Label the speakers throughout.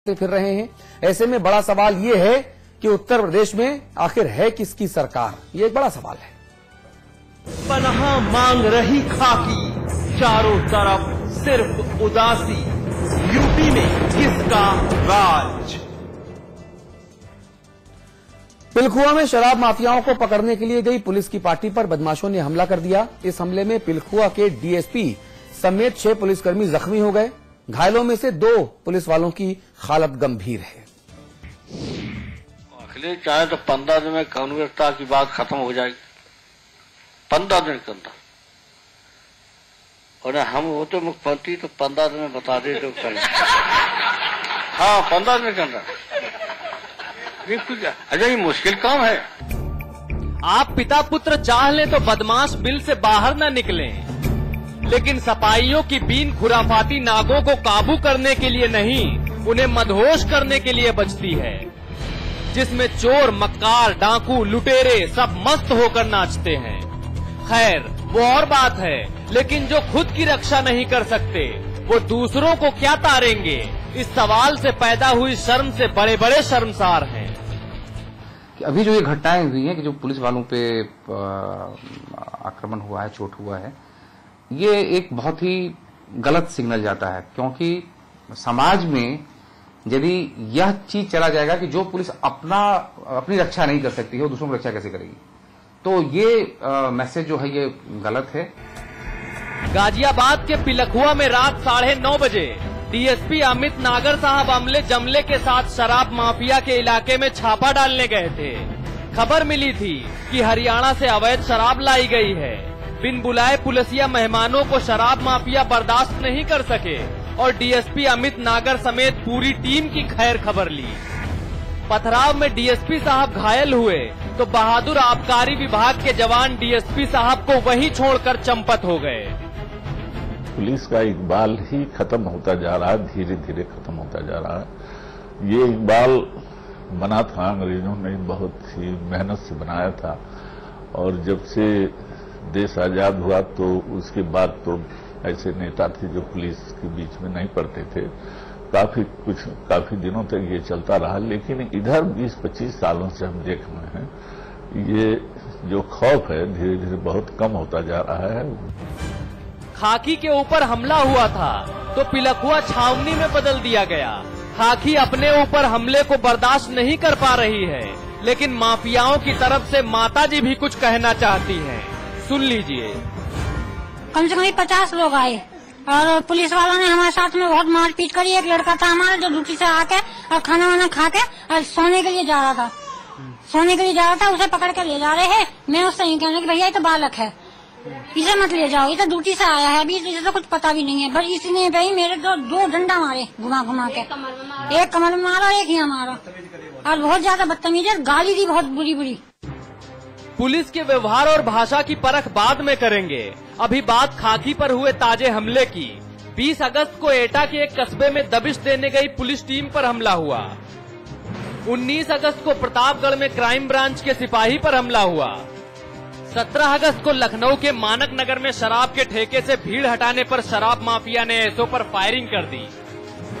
Speaker 1: फिर रहे हैं। ऐसे में बड़ा सवाल ये है कि उत्तर प्रदेश में आखिर है किसकी सरकार, ये एक बड़ा सवाल है।
Speaker 2: पनाह मांग रही खाकी, चारों तरफ सिर्फ उदासी, यूपी में किसका राज।
Speaker 1: पिलखुआ में शराब माफियाओं को पकड़ने के लिए गई पुलिस की पार्टी पर बदमाशों ने हमला कर दिया। इस हमले में पिलखुआ के डीएसपी समेत 6 पुलिसकर्मी जख्मी हो गए। घायलों में से 2 पुलिस वालों की हालत गंभीर है।
Speaker 3: अखिलेश चाहे तो 15 दिन में कानून व्यवस्था की बात खत्म हो जाएगी, 15 दिन के अंदर। और हम होते मुख्यमंत्री तो 15 दिन में बता दे तो करें। हाँ, 15 दिन के अंदर। अच्छा, ये मुश्किल काम है।
Speaker 2: आप पिता पुत्र चाह लें तो बदमाश बिल से बाहर न निकलें, लेकिन सपाइयों की बीन खुराफाती नागों को काबू करने के लिए नहीं, उन्हें मदहोश करने के लिए बजती है, जिसमें चोर, मक्कार, डाकू, लुटेरे सब मस्त होकर नाचते हैं। खैर, वो और बात है, लेकिन जो खुद की रक्षा नहीं कर सकते वो दूसरों को क्या तारेंगे, इस सवाल से पैदा हुई शर्म से बड़े बड़े शर्मसार हैं।
Speaker 4: अभी जो ये घटनाएं हुई हैं कि जो पुलिस वालों पे आक्रमण हुआ है, चोट हुआ है, ये एक बहुत ही गलत सिग्नल जाता है, क्योंकि समाज में यदि यह चीज चला जाएगा कि जो पुलिस अपनी रक्षा नहीं कर सकती है वो दूसरों की रक्षा कैसे करेगी, तो ये मैसेज जो है ये गलत है।
Speaker 2: गाजियाबाद के पिलखुआ में रात 9:30 बजे डीएसपी अमित नागर साहब अमले जमले के साथ शराब माफिया के इलाके में छापा डालने गए थे। खबर मिली थी कि हरियाणा से अवैध शराब लाई गई है। बिन बुलाए पुलिसिया मेहमानों को शराब माफिया बर्दाश्त नहीं कर सके और डीएसपी अमित नागर समेत पूरी टीम की खैर खबर ली। पथराव में डीएसपी साहब घायल हुए तो बहादुर आबकारी विभाग के जवान डीएसपी साहब को वहीं छोड़कर चंपत हो गए।
Speaker 5: पुलिस का इकबाल ही खत्म होता जा रहा है, धीरे धीरे खत्म होता जा रहा है। ये इकबाल बना था, अंग्रेजों ने बहुत ही मेहनत से बनाया था, और जब से देश आजाद हुआ तो उसके बाद तो ऐसे नेता थे जो पुलिस के बीच में नहीं पड़ते थे। काफी दिनों तक ये चलता रहा, लेकिन इधर 20-25 सालों से हम देख रहे हैं ये जो खौफ है धीरे धीरे बहुत कम होता जा रहा है।
Speaker 2: खाकी के ऊपर हमला हुआ था तो पिलखुआ छावनी में बदल दिया गया। खाकी अपने ऊपर हमले को बर्दाश्त नहीं कर पा रही है, लेकिन माफियाओं की तरफ से माताजी भी कुछ कहना चाहती हैं। सुन लीजिए।
Speaker 6: कम से कम 50 लोग आए और पुलिस वालों ने हमारे साथ में बहुत मारपीट करी। एक लड़का था हमारा जो ड्यूटी से आके और खाना वाना खा के और सोने के लिए जा रहा था, उसे पकड़ के ले जा रहे हैं। मैं उससे नहीं कहने कि भैया ये तो बालक है, इसे मत ले जाओ, ये तो ड्यूटी से आया है, अभी इसे तो कुछ पता भी नहीं है। बस इसने भाई मेरे 2 डंडा मारे घुमा घुमा के, एक कमर में मारा, एक यहाँ मारा, और बहुत ज्यादा बदतमीजी है, गाली दी बहुत बुरी।
Speaker 2: पुलिस के व्यवहार और भाषा की परख बाद में करेंगे। अभी बात खाकी पर हुए ताजे हमले की। 20 अगस्त को एटा के एक कस्बे में दबिश देने गई पुलिस टीम पर हमला हुआ। 19 अगस्त को प्रतापगढ़ में क्राइम ब्रांच के सिपाही पर हमला हुआ। 17 अगस्त को लखनऊ के मानक नगर में शराब के ठेके से भीड़ हटाने पर शराब माफिया ने एसओ पर फायरिंग कर दी।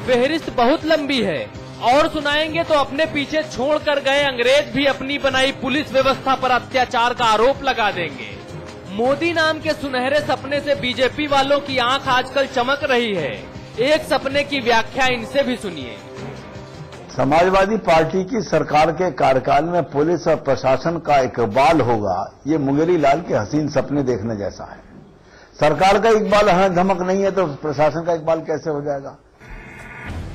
Speaker 2: फेहरिस्त बहुत लंबी है और सुनाएंगे तो अपने पीछे छोड़कर गए अंग्रेज भी अपनी बनाई पुलिस व्यवस्था पर अत्याचार का आरोप लगा देंगे। मोदी नाम के सुनहरे सपने से बीजेपी वालों की आंख आजकल चमक रही है। एक सपने की व्याख्या इनसे भी सुनिए।
Speaker 7: समाजवादी पार्टी की सरकार के कार्यकाल में पुलिस और प्रशासन का इकबाल होगा, ये मुंगेरी लाल के हसीन सपने देखने जैसा है। सरकार का इकबाल धमक नहीं है तो प्रशासन का इकबाल कैसे हो जाएगा।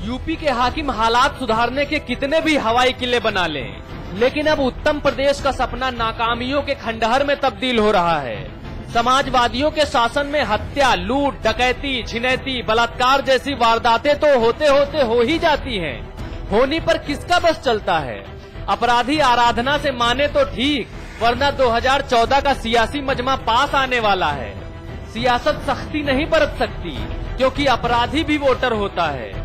Speaker 2: यूपी के हाकिम हालात सुधारने के कितने भी हवाई किले बना लें, लेकिन अब उत्तम प्रदेश का सपना नाकामियों के खंडहर में तब्दील हो रहा है। समाजवादियों के शासन में हत्या, लूट, डकैती, छिनैती, बलात्कार जैसी वारदातें तो होते होते हो ही जाती हैं। होनी पर किसका बस चलता है। अपराधी आराधना से माने तो ठीक, वरना 2014 का सियासी मजमा पास आने वाला है। सियासत सख्ती नहीं बरत सकती, क्योंकि अपराधी भी वोटर होता है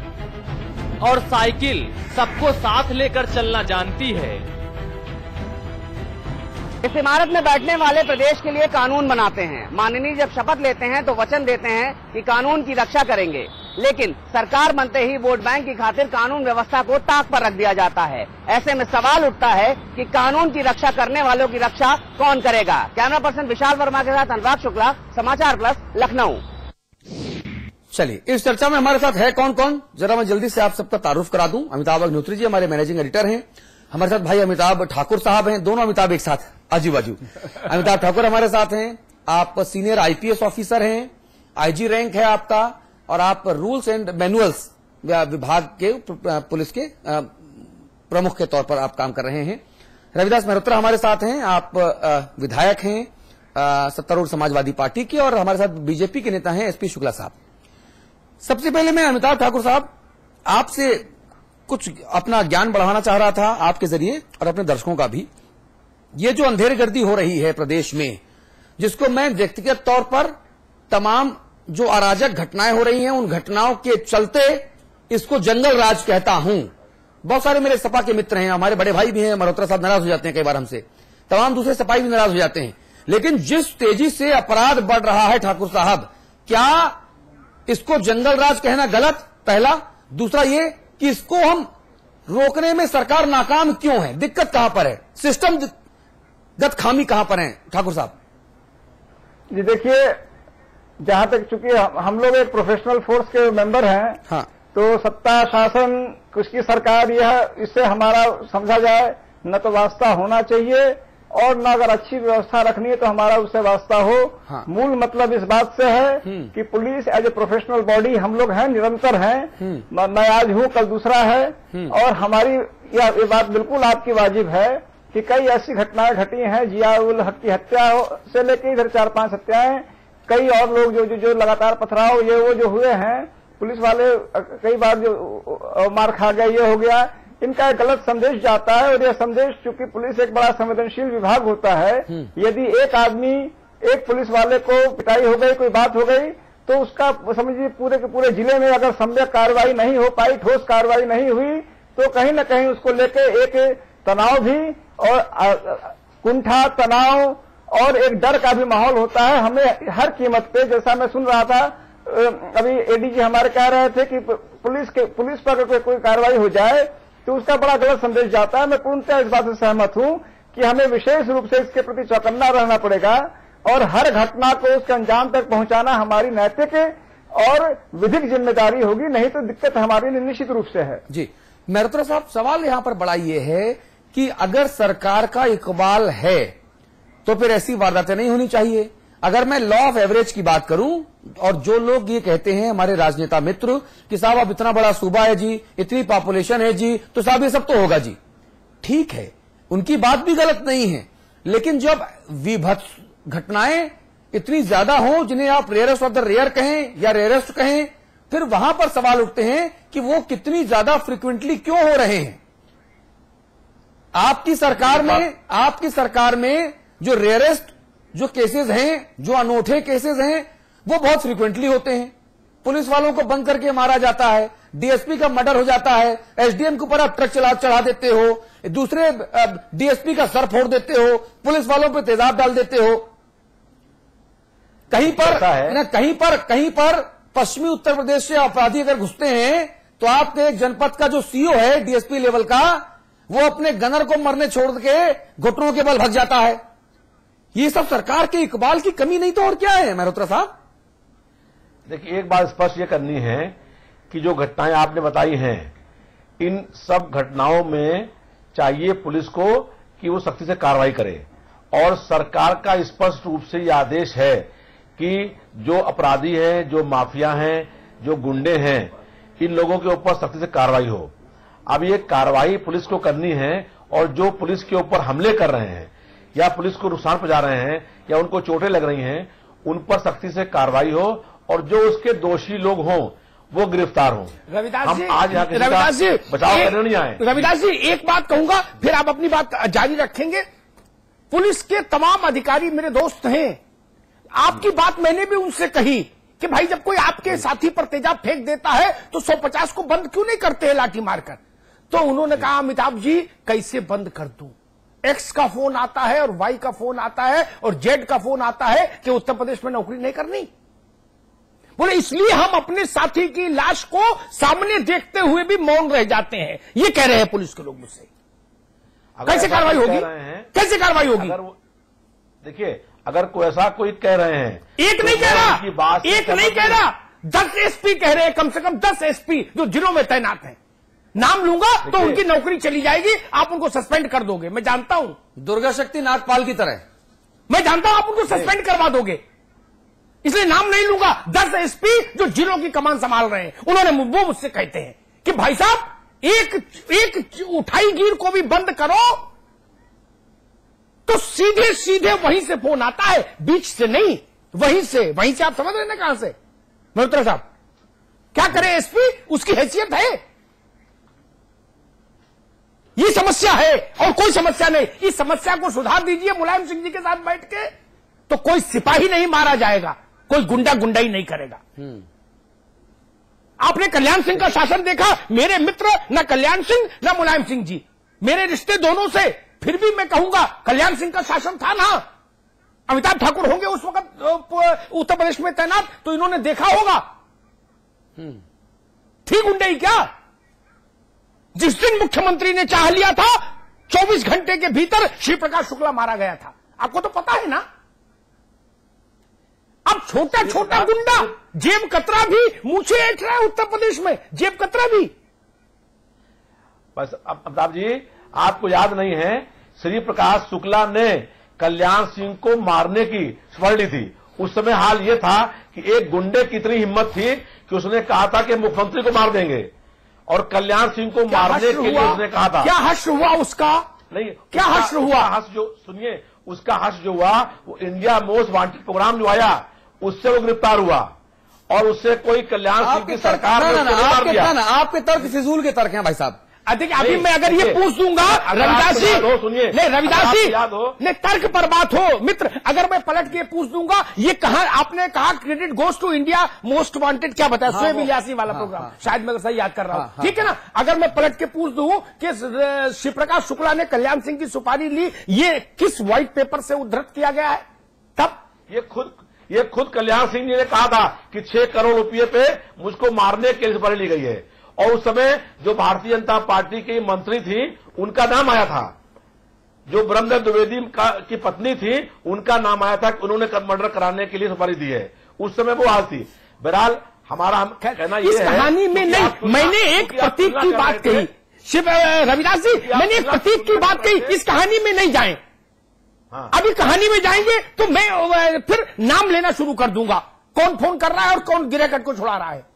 Speaker 2: और साइकिल सबको साथ लेकर चलना जानती है।
Speaker 8: इस इमारत में बैठने वाले प्रदेश के लिए कानून बनाते हैं। माननीय जब शपथ लेते हैं तो वचन देते हैं कि कानून की रक्षा करेंगे। लेकिन सरकार बनते ही वोट बैंक की खातिर कानून व्यवस्था को ताक पर रख दिया जाता है। ऐसे में सवाल उठता है कि कानून की रक्षा करने वालों की रक्षा कौन करेगा। कैमरा पर्सन विशाल वर्मा के साथ अनुराग शुक्ला, समाचार प्लस, लखनऊ।
Speaker 1: चलिए, इस चर्चा में हमारे साथ है कौन कौन, जरा मैं जल्दी से आप सबका तारुफ करा दूं। अमिताभ अग्निहोत्री जी हमारे मैनेजिंग एडिटर हैं, हमारे साथ भाई अमिताभ ठाकुर साहब हैं, दोनों अमिताभ एक साथ, आजू बाजू। अमिताभ ठाकुर हमारे साथ हैं, आप सीनियर आईपीएस ऑफिसर हैं, आईजी रैंक है आपका, और आप रूल्स एंड मैनुअल्स विभाग के पुलिस के प्रमुख के तौर पर आप काम कर रहे हैं। रविदास मेहरोत्रा हमारे साथ हैं, आप विधायक हैं सत्तारूढ़ समाजवादी पार्टी के, और हमारे साथ बीजेपी के नेता हैं एसपी शुक्ला साहब। सबसे पहले मैं अमिताभ ठाकुर साहब आपसे कुछ अपना ज्ञान बढ़ाना चाह रहा था आपके जरिए, और अपने दर्शकों का भी। ये जो अंधेरगर्दी हो रही है प्रदेश में, जिसको मैं व्यक्तिगत तौर पर तमाम जो अराजक घटनाएं हो रही हैं, उन घटनाओं के चलते इसको जंगल राज कहता हूं। बहुत सारे मेरे सपा के मित्र हैं, हमारे बड़े भाई भी हैं, मल्होत्रा साहब नाराज हो जाते हैं कई बार हमसे, तमाम दूसरे सपाई भी नाराज हो जाते हैं। लेकिन जिस तेजी से अपराध बढ़ रहा है ठाकुर साहब, क्या इसको जंगल राज कहना गलत? पहला। दूसरा ये कि इसको हम रोकने में सरकार नाकाम क्यों है? दिक्कत कहां पर है? सिस्टम गत खामी कहां पर है ठाकुर साहब?
Speaker 9: जी देखिए, जहां तक चूंकि हम लोग एक प्रोफेशनल फोर्स के मेंबर हैं,
Speaker 1: हाँ,
Speaker 9: तो सत्ता शासन उसकी सरकार यह इससे हमारा समझा जाए न तो वास्ता होना चाहिए, और न अगर अच्छी व्यवस्था रखनी है तो हमारा उससे वास्ता हो।
Speaker 1: हाँ।
Speaker 9: मूल मतलब इस बात से है कि police as a professional body हम लोग हैं, निरंतर हैं। मैं आज हूं, कल दूसरा है, और हमारी ये बात बिल्कुल आपकी वाजिब है कि कई ऐसी घटनाएं घटी हैं, जिया उल हक की हत्या से लेकर इधर 4-5 हत्याएं, कई और लोग जो लगातार पथराव ये वो जो हुए हैं, पुलिस वाले कई बार जो मार खा गए, ये हो गया, इनका एक गलत संदेश जाता है। और यह संदेश, चूंकि पुलिस एक बड़ा संवेदनशील विभाग होता है, यदि एक आदमी, एक पुलिस वाले को पिटाई हो गई, कोई बात हो गई, तो उसका समझिए पूरे के पूरे जिले में अगर सम्यक कार्रवाई नहीं हो पाई, ठोस कार्रवाई नहीं हुई, तो कहीं न कहीं उसको लेके एक तनाव भी और कुंठा, तनाव और एक डर का भी माहौल होता है। हमें हर कीमत पे, जैसा मैं सुन रहा था अभी एडीजी हमारे कह रहे थे कि पुलिस पर अगर कोई कार्रवाई हो जाए तो उसका बड़ा गलत संदेश जाता है। मैं पूर्णतः इस बात से सहमत हूं कि हमें विशेष रूप से इसके प्रति चौकन्ना रहना पड़ेगा, और हर घटना को उसके अंजाम तक पहुंचाना हमारी नैतिक और विधिक जिम्मेदारी होगी, नहीं तो दिक्कत हमारी निश्चित रूप से है।
Speaker 1: जी मेहरोत्रा साहब, सवाल यहां पर बड़ा ये है कि अगर सरकार का इकबाल है तो फिर ऐसी वारदातें नहीं होनी चाहिए। अगर मैं लॉ ऑफ एवरेज की बात करूं, और जो लोग ये कहते हैं हमारे राजनेता मित्र कि साहब अब इतना बड़ा सूबा है जी, इतनी पॉपुलेशन है जी, तो साहब ये सब तो होगा जी, ठीक है, उनकी बात भी गलत नहीं है। लेकिन जब विभत्स घटनाएं इतनी ज्यादा हो, जिन्हें आप रेयरेस्ट ऑफ द रेयर कहें या रेयरेस्ट कहें, फिर वहां पर सवाल उठते हैं कि वो कितनी ज्यादा फ्रिक्वेंटली क्यों हो रहे हैं। आपकी सरकार में जो रेयरेस्ट जो केसेस हैं, जो अनोखे केसेस हैं, वो बहुत फ्रीक्वेंटली होते हैं। पुलिस वालों को बंद करके मारा जाता है, डीएसपी का मर्डर हो जाता है, एसडीएम के ऊपर आप ट्रक चढ़ा देते हो, दूसरे डीएसपी का सर फोड़ देते हो, पुलिस वालों पे तेजाब डाल देते हो। कहीं पर पश्चिमी उत्तर प्रदेश से अपराधी अगर घुसते हैं तो आपके एक जनपद का जो सीओ है डीएसपी लेवल का, वो अपने गनर को मरने छोड़ के घुटनों के बल भग जाता है। ये सब सरकार के इकबाल की कमी नहीं तो और क्या है मेहरोत्रा साहब?
Speaker 10: देखिए, एक बात स्पष्ट ये करनी है कि जो घटनाएं आपने बताई हैं, इन सब घटनाओं में चाहिए पुलिस को कि वो सख्ती से कार्रवाई करे, और सरकार का स्पष्ट रूप से यह आदेश है कि जो अपराधी हैं, जो माफिया हैं, जो गुंडे हैं, इन लोगों के ऊपर सख्ती से कार्रवाई हो। अब ये कार्रवाई पुलिस को करनी है, और जो पुलिस के ऊपर हमले कर रहे हैं या पुलिस को नुकसान पहुंचा रहे हैं या उनको चोटें लग रही हैं, उन पर सख्ती से कार्रवाई हो, और जो उसके दोषी लोग हों वो गिरफ्तार हों।
Speaker 11: रविदास जी,
Speaker 10: आज रविदास जी बचाव करने नहीं आए।
Speaker 11: रविदास जी, एक बात कहूंगा, फिर आप अपनी बात जारी रखेंगे। पुलिस के तमाम अधिकारी मेरे दोस्त हैं, आपकी बात मैंने भी उनसे कही कि भाई जब कोई आपके साथी पर तेजाब फेंक देता है तो 150 को बंद क्यों नहीं करते हैं लाठी मारकर? तो उन्होंने कहा, अमिताभ जी कैसे बंद कर दूं? एक्स का फोन आता है और वाई का फोन आता है और जेड का फोन आता है कि उत्तर प्रदेश में नौकरी नहीं करनी। बोले इसलिए हम अपने साथी की लाश को सामने देखते हुए भी मौन रह जाते हैं। ये कह रहे हैं पुलिस के लोग मुझसे। कैसे कार्रवाई होगी? कैसे कार्रवाई होगी?
Speaker 10: देखिए, अगर कोई ऐसा कोई कह रहे हैं,
Speaker 11: एक नहीं कह रहा, एक नहीं कह रहा, 10 एसपी कह रहे हैं, कम से कम 10 एसपी जो जिलों में तैनात हैं। नाम लूंगा तो उनकी नौकरी चली जाएगी, आप उनको सस्पेंड कर दोगे। मैं जानता हूं,
Speaker 1: दुर्गा शक्ति नागपाल की तरह
Speaker 11: मैं जानता हूं आप उनको सस्पेंड करवा दोगे, इसलिए नाम नहीं लूंगा। 10 एसपी जो जिलों की कमान संभाल रहे हैं, उन्होंने वो मुझसे कहते हैं कि भाई साहब एक उठाई गिर को भी बंद करो तो सीधे सीधे वहीं से फोन आता है, बीच से नहीं, वहीं से आप समझ रहे हैं कहां से? मल्होत्रा साहब क्या करे एसपी, उसकी हैसियत है। ये समस्या है और कोई समस्या नहीं। इस समस्या को सुधार दीजिए मुलायम सिंह जी के साथ बैठ के, तो कोई सिपाही नहीं मारा जाएगा, कोई गुंडाई नहीं करेगा। आपने कल्याण सिंह का शासन देखा, मेरे मित्र न कल्याण सिंह न मुलायम सिंह जी, मेरे रिश्ते दोनों से, फिर भी मैं कहूंगा कल्याण सिंह का शासन था ना। अमिताभ ठाकुर होंगे उस वक्त उत्तर प्रदेश में तैनात, तो इन्होंने देखा होगा। थी गुंडाई क्या? जिस दिन मुख्यमंत्री ने चाह लिया था 24 घंटे के भीतर श्री प्रकाश शुक्ला मारा गया था, आपको तो पता है ना। अब छोटा छोटा गुंडा जेब कतरा भी मूछे ऐंठ रहा है उत्तर प्रदेश में, जेब कतरा भी।
Speaker 10: बस अमिताभ जी, आपको याद नहीं है, श्री प्रकाश शुक्ला ने कल्याण सिंह को मारने की स्वर ली थी। उस समय हाल यह था कि एक गुंडे की इतनी हिम्मत थी कि उसने कहा था कि मुख्यमंत्री को मार देंगे, और कल्याण सिंह को मारने के लिए उसने कहा था।
Speaker 11: क्या हर्ष हुआ उसका?
Speaker 10: नहीं,
Speaker 11: क्या हर्ष हुआ?
Speaker 10: हर्ष जो सुनिए, उसका हर्ष जो हुआ वो इंडिया मोस्ट वांटेड प्रोग्राम जो आया उससे वो गिरफ्तार हुआ, और उससे कोई कल्याण सिंह की सरकार ने मार दिया।
Speaker 1: आपके तर्क फिजूल के तर्क हैं भाई साहब।
Speaker 11: देखिए अभी मैं अगर ये पूछ दूंगा रविदास जी, नहीं रविदास जी, नहीं तर्क पर बात हो मित्र, अगर मैं पलट के पूछ दूंगा ये कहा, आपने कहा credit goes to India most wanted, क्या बताया? शोएब इलियासी वाला प्रोग्राम, शायद मैं सही याद कर रहा हूं, ठीक है ना। अगर मैं पलट के पूछ दूं कि श्री प्रकाश शुक्ला ने कल्याण सिंह की सुपारी ली, ये किस व्हाइट पेपर से उद्धृत किया गया है? तब
Speaker 10: ये खुद कल्याण सिंह जी ने कहा था कि 6 करोड़ रुपए पे मुझको मारने के लिए सुपारी ली गई है, और उस समय जो भारतीय जनता पार्टी की मंत्री थी उनका नाम आया था, जो ब्रह्मदत्त द्विवेदी की पत्नी थी उनका नाम आया था कि उन्होंने मर्डर कराने के लिए सुपारी दी है। उस समय वो हाल थी। बहरहाल हमारा कहना ये है,
Speaker 11: कहानी में नहीं, मैंने एक प्रतीक की बात कही, शिव रविदास जी, मैंने एक प्रतीक की बात कही, इस कहानी में नहीं जाएं। अभी कहानी में जाएंगे तो मैं फिर नाम लेना शुरू कर दूंगा, कौन फोन कर रहा है और कौन गिरेकट को छुड़ा रहा है।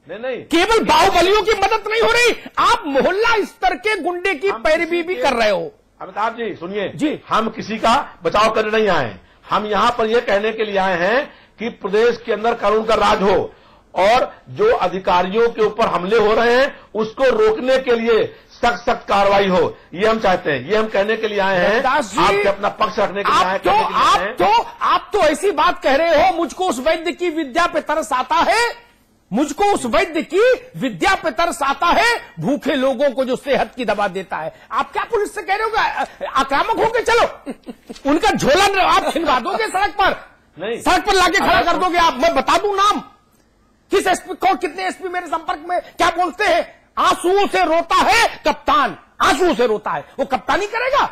Speaker 10: नहीं,
Speaker 11: केवल बाहुबलियों की मदद नहीं हो रही, आप मोहल्ला स्तर के गुंडे की पैरवी भी कर रहे हो।
Speaker 10: अमिताभ जी सुनिए जी, हम किसी का बचाव करने नहीं आए, हम यहां पर यह कहने के लिए आए हैं कि प्रदेश के अंदर कानून का राज हो, और जो अधिकारियों के ऊपर हमले हो रहे हैं उसको रोकने के लिए सख्त सख्त कार्रवाई हो, ये हम चाहते हैं। ये हम कहने के लिए आए हैं, आपसे अपना पक्ष रखने के लिए आए हैं।
Speaker 11: आप तो ऐसी बात कह रहे हो, मुझको उस वैद्य की विद्या पे तरस आता है, मुझको उस वैद्य की विद्या पे तरस आता है, भूखे लोगों को जो सेहत की दवा देता है। आप क्या पुलिस से कह रहे हो आक्रामक होके चलो, उनका झोला आप छिनवा दोगे सड़क पर, नहीं सड़क पर लाके खड़ा कर दोगे आप। मैं बता दूं नाम, किस एसपी को, कितने एसपी मेरे संपर्क में क्या बोलते हैं, आंसुओं से रोता है कप्तान, आंसुओं से रोता है, वो कप्तानी करेगा?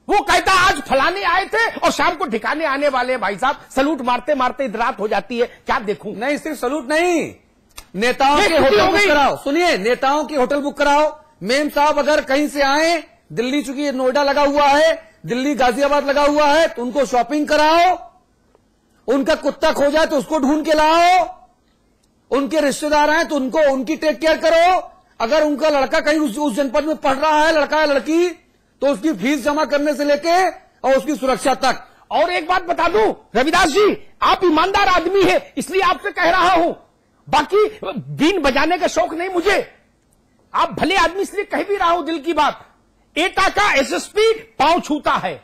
Speaker 11: वो कहता है आज फलाने आए थे और शाम को ठिकाने आने वाले हैं। भाई साहब सलूट मारते मारते इधर रात हो जाती है, क्या देखूं?
Speaker 1: नहीं सिर्फ सलूट नहीं, नेताओं के होटल बुक कराओ। सुनिए, नेताओं की होटल बुक कराओ। मेम साहब अगर कहीं से आए, दिल्ली चूंकि नोएडा लगा हुआ है, दिल्ली गाजियाबाद लगा हुआ है, तो उनको शॉपिंग कराओ, उनका कुत्ता खो जाए तो उसको ढूंढ के लाओ, उनके रिश्तेदार हैं तो उनको उनकी टेक केयर करो। अगर उनका लड़का कहीं उस जनपद में पढ़ रहा है, लड़का या लड़की, तो उसकी फीस जमा करने से लेके और उसकी सुरक्षा तक।
Speaker 11: और एक बात बता दूं रविदास जी, आप ईमानदार आदमी है इसलिए आपसे कह रहा हूं, बाकी बीन बजाने का शौक नहीं मुझे। आप भले आदमी इसलिए कह भी रहा हूं दिल की बात। एटा का एसएसपी पांव छूता है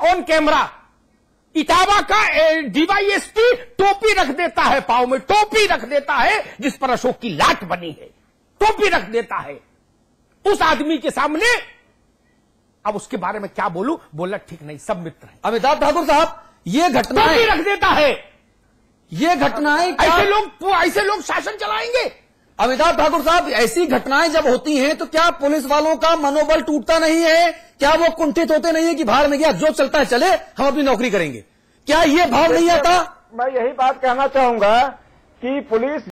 Speaker 11: ऑन कैमरा, इटावा का डीवाईएसपी टोपी रख देता है, पांव में टोपी रख देता है जिस पर अशोक की लाट बनी है, टोपी रख देता है उस आदमी के सामने। अब उसके बारे में क्या बोलूं, बोलना ठीक नहीं, सब मित्र हैं।
Speaker 1: अमिताभ ठाकुर साहब, ये घटना
Speaker 11: टोपी रख देता है,
Speaker 1: ये घटनाएं क्या
Speaker 11: ऐसे लोग शासन चलाएंगे?
Speaker 1: अमिताभ ठाकुर साहब, ऐसी घटनाएं जब होती हैं तो क्या पुलिस वालों का मनोबल टूटता नहीं है? क्या वो कुंठित होते नहीं है कि भाड़ में गया, जो चलता है चले, हम अपनी नौकरी करेंगे? क्या ये भाव नहीं आता?
Speaker 9: मैं यही बात कहना चाहूंगा कि पुलिस